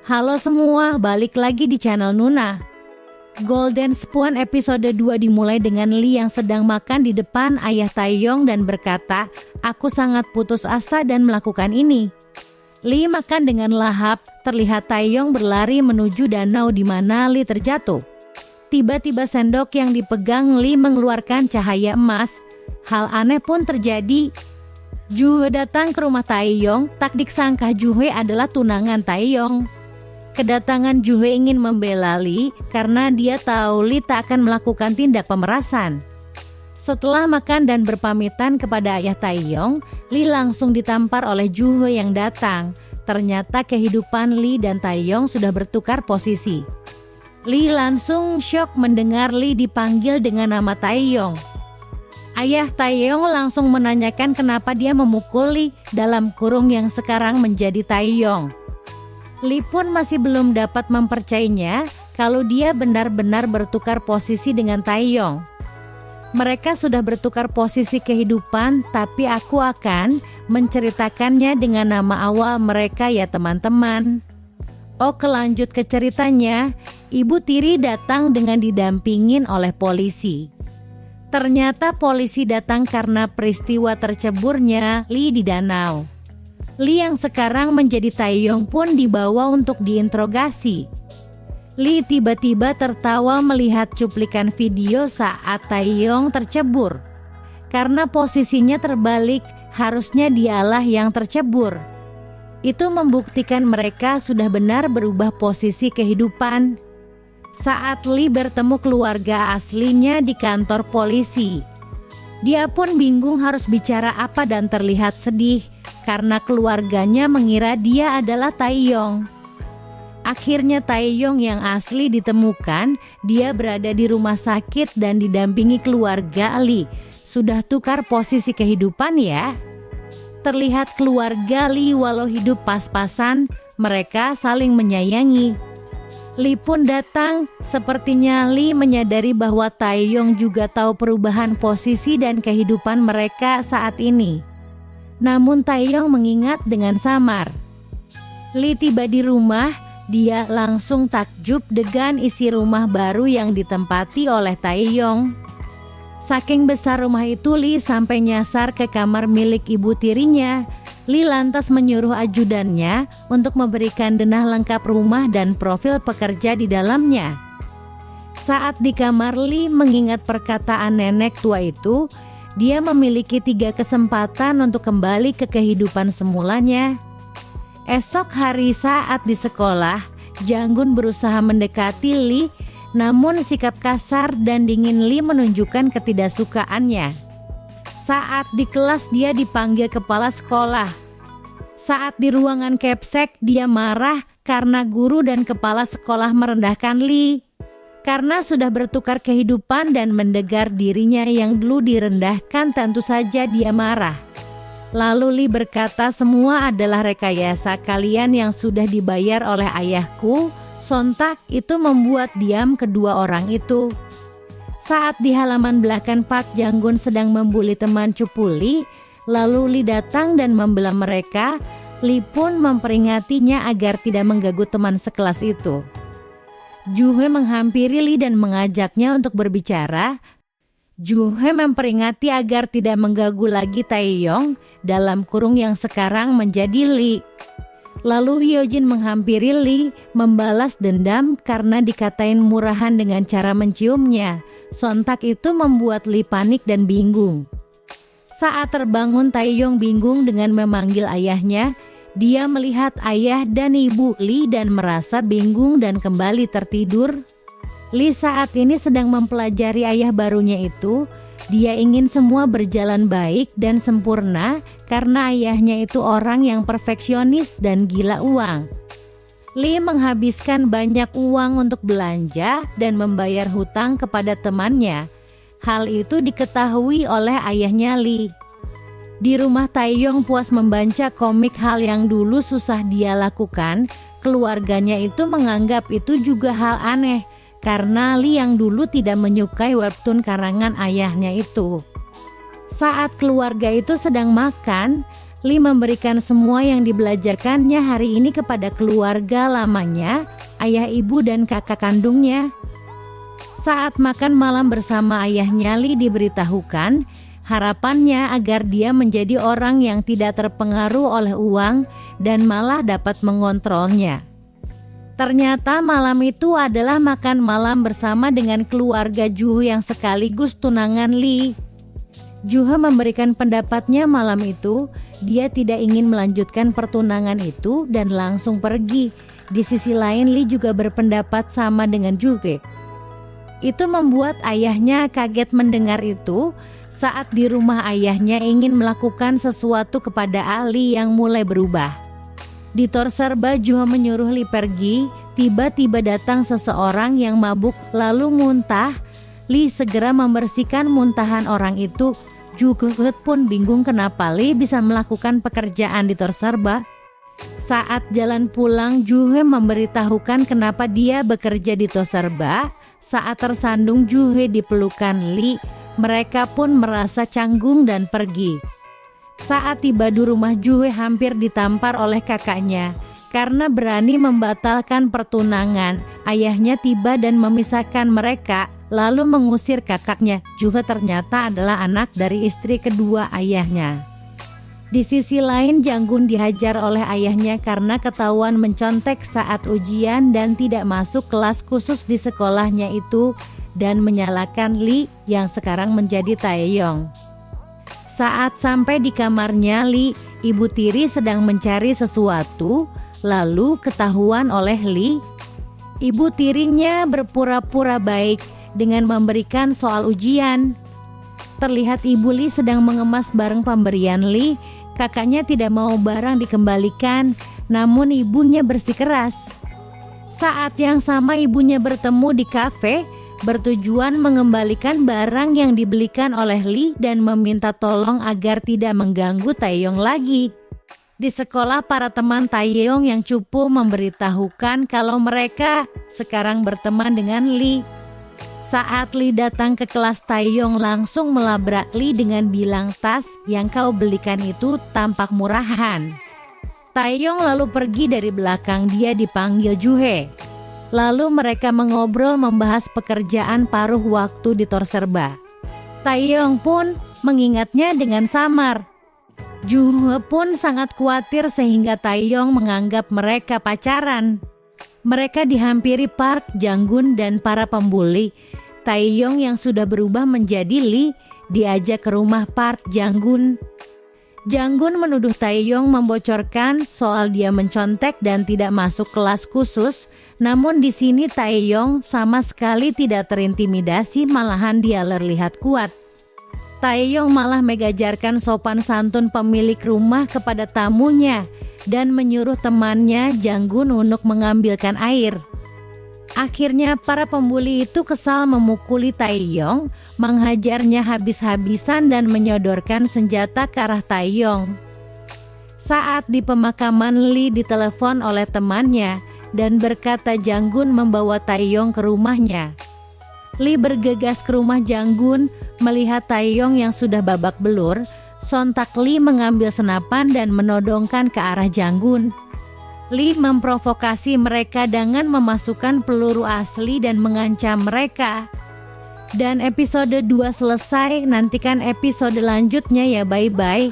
Halo semua, balik lagi di channel Nuna. Golden Spoon episode 2 dimulai dengan Lee yang sedang makan di depan ayah Taeyong dan berkata, "Aku sangat putus asa dan melakukan ini." Lee makan dengan lahap, terlihat Taeyong berlari menuju danau di mana Lee terjatuh. Tiba-tiba sendok yang dipegang Lee mengeluarkan cahaya emas. Hal aneh pun terjadi. Juhe datang ke rumah Taeyong, tak disangka Juhe adalah tunangan Taeyong. Kedatangan Juhe ingin membela Lee karena dia tahu Lee tak akan melakukan tindak pemerasan. Setelah makan dan berpamitan kepada ayah Taeyong, Lee langsung ditampar oleh Juhe yang datang. Ternyata kehidupan Lee dan Taeyong sudah bertukar posisi. Lee langsung syok mendengar Lee dipanggil dengan nama Taeyong. Ayah Taeyong langsung menanyakan kenapa dia memukul Lee dalam kurung yang sekarang menjadi Taeyong. Lee pun masih belum dapat mempercayainya kalau dia benar-benar bertukar posisi dengan Taeyong. Mereka sudah bertukar posisi kehidupan, tapi aku akan menceritakannya dengan nama awal mereka ya teman-teman. Oke, lanjut ke ceritanya. Ibu tiri datang dengan didampingin oleh polisi. Ternyata polisi datang karena peristiwa terceburnya Lee di danau. Lee yang sekarang menjadi Taeyong pun dibawa untuk diinterogasi. Lee tiba-tiba tertawa melihat cuplikan video saat Taeyong tercebur. Karena posisinya terbalik, harusnya dialah yang tercebur. Itu membuktikan mereka sudah benar berubah posisi kehidupan. Saat Lee bertemu keluarga aslinya di kantor polisi, dia pun bingung harus bicara apa dan terlihat sedih karena keluarganya mengira dia adalah Taeyong. Akhirnya Taeyong yang asli ditemukan, dia berada di rumah sakit dan didampingi keluarga Lee. Sudah tukar posisi kehidupan ya. Terlihat keluarga Lee walau hidup pas-pasan, mereka saling menyayangi. Lee pun datang, sepertinya Lee menyadari bahwa Taeyong juga tahu perubahan posisi dan kehidupan mereka saat ini. Namun Taeyong mengingat dengan samar. Lee tiba di rumah, dia langsung takjub dengan isi rumah baru yang ditempati oleh Taeyong. Saking besar rumah itu, Lee sampai nyasar ke kamar milik ibu tirinya. Lee lantas menyuruh ajudannya untuk memberikan denah lengkap rumah dan profil pekerja di dalamnya. Saat di kamar, Lee mengingat perkataan nenek tua itu, dia memiliki 3 kesempatan untuk kembali ke kehidupan semulanya. Esok hari saat di sekolah, Janggun berusaha mendekati Lee, namun sikap kasar dan dingin Lee menunjukkan ketidaksukaannya. Saat di kelas dia dipanggil kepala sekolah. Saat di ruangan Capsek dia marah karena guru dan kepala sekolah merendahkan Lee. Karena sudah bertukar kehidupan dan mendengar dirinya yang dulu direndahkan, tentu saja dia marah. Lalu Lee berkata, "Semua adalah rekayasa kalian yang sudah dibayar oleh ayahku." Sontak itu membuat diam kedua orang itu. Saat di halaman belakang Pak Janggun sedang membuli teman cupu Lee, lalu Lee datang dan membela mereka. Lee pun memperingatinya agar tidak mengganggu teman sekelas itu. Juhe menghampiri Lee dan mengajaknya untuk berbicara. Juhe memperingati agar tidak mengganggu lagi Taeyong dalam kurung yang sekarang menjadi Lee. Lalu Hyojin menghampiri Lee, membalas dendam karena dikatain murahan dengan cara menciumnya. Sontak itu membuat Lee panik dan bingung. Saat terbangun, Taeyong bingung dengan memanggil ayahnya. Dia melihat ayah dan ibu Lee dan merasa bingung dan kembali tertidur. Lee saat ini sedang mempelajari ayah barunya itu. Dia ingin semua berjalan baik dan sempurna karena ayahnya itu orang yang perfeksionis dan gila uang. Lee menghabiskan banyak uang untuk belanja dan membayar hutang kepada temannya. Hal itu diketahui oleh ayahnya Lee. Di rumah Taeyong puas membaca komik, hal yang dulu susah dia lakukan. Keluarganya itu menganggap itu juga hal aneh karena Lee yang dulu tidak menyukai webtoon karangan ayahnya itu. Saat keluarga itu sedang makan, Lee memberikan semua yang dibelajarkannya hari ini kepada keluarga lamanya, ayah, ibu, dan kakak kandungnya. Saat makan malam bersama ayahnya, Lee diberitahukan harapannya agar dia menjadi orang yang tidak terpengaruh oleh uang dan malah dapat mengontrolnya. Ternyata malam itu adalah makan malam bersama dengan keluarga Joo yang sekaligus tunangan Lee. Joo memberikan pendapatnya malam itu, dia tidak ingin melanjutkan pertunangan itu dan langsung pergi. Di sisi lain, Lee juga berpendapat sama dengan Joo. Itu membuat ayahnya kaget mendengar itu saat di rumah ayahnya ingin melakukan sesuatu kepada Ali yang mulai berubah. Di tor serba, Joo menyuruh Lee pergi, tiba-tiba datang seseorang yang mabuk lalu muntah. Lee segera membersihkan muntahan orang itu. Joo pun bingung kenapa Lee bisa melakukan pekerjaan di tor serba. Saat jalan pulang, Joo memberitahukan kenapa dia bekerja di tor serba. Saat tersandung Joo di pelukan Lee, mereka pun merasa canggung dan pergi. Saat tiba di rumah, Joo hampir ditampar oleh kakaknya. Karena berani membatalkan pertunangan, ayahnya tiba dan memisahkan mereka, lalu mengusir kakaknya. Joo ternyata adalah anak dari istri kedua ayahnya. Di sisi lain, Jang-gun dihajar oleh ayahnya karena ketahuan mencontek saat ujian dan tidak masuk kelas khusus di sekolahnya itu, dan menyalahkan Lee yang sekarang menjadi Taeyong. Saat sampai di kamarnya Lee, ibu tiri sedang mencari sesuatu, lalu ketahuan oleh Lee. Ibu tirinya berpura-pura baik dengan memberikan soal ujian. Terlihat ibu Lee sedang mengemas barang pemberian Lee. Kakaknya tidak mau barang dikembalikan, namun ibunya bersikeras. Saat yang sama ibunya bertemu di kafe, bertujuan mengembalikan barang yang dibelikan oleh Lee dan meminta tolong agar tidak mengganggu Taeyong lagi. Di sekolah, para teman Taeyong yang cupu memberitahukan kalau mereka sekarang berteman dengan Lee. Saat Lee datang ke kelas, Taeyong langsung melabrak Lee dengan bilang tas yang kau belikan itu tampak murahan. Taeyong lalu pergi dari belakang, dia dipanggil Joo. Lalu mereka mengobrol membahas pekerjaan paruh waktu di tor serba. Taeyong pun mengingatnya dengan samar. Joo pun sangat khawatir sehingga Taeyong menganggap mereka pacaran. Mereka dihampiri Park Jang-gun dan para pembuli. Taeyong yang sudah berubah menjadi Lee diajak ke rumah Park Jang-gun. Jang-gun menuduh Taeyong membocorkan soal dia mencontek dan tidak masuk kelas khusus. Namun di sini Taeyong sama sekali tidak terintimidasi, malahan dia terlihat kuat. Taeyong malah mengajarkan sopan santun pemilik rumah kepada tamunya dan menyuruh temannya Jang-gun untuk mengambilkan air. Akhirnya para pembuli itu kesal memukuli Taeyong, menghajarnya habis-habisan dan menyodorkan senjata ke arah Taeyong. Saat di pemakaman, Lee ditelepon oleh temannya dan berkata Jang-gun membawa Taeyong ke rumahnya. Lee bergegas ke rumah Jang-gun, melihat Taeyong yang sudah babak belur. Sontak Lee mengambil senapan dan menodongkan ke arah Jang-gun. Lee memprovokasi mereka dengan memasukkan peluru asli dan mengancam mereka. Dan episode 2 selesai, nantikan episode lanjutnya ya, bye-bye.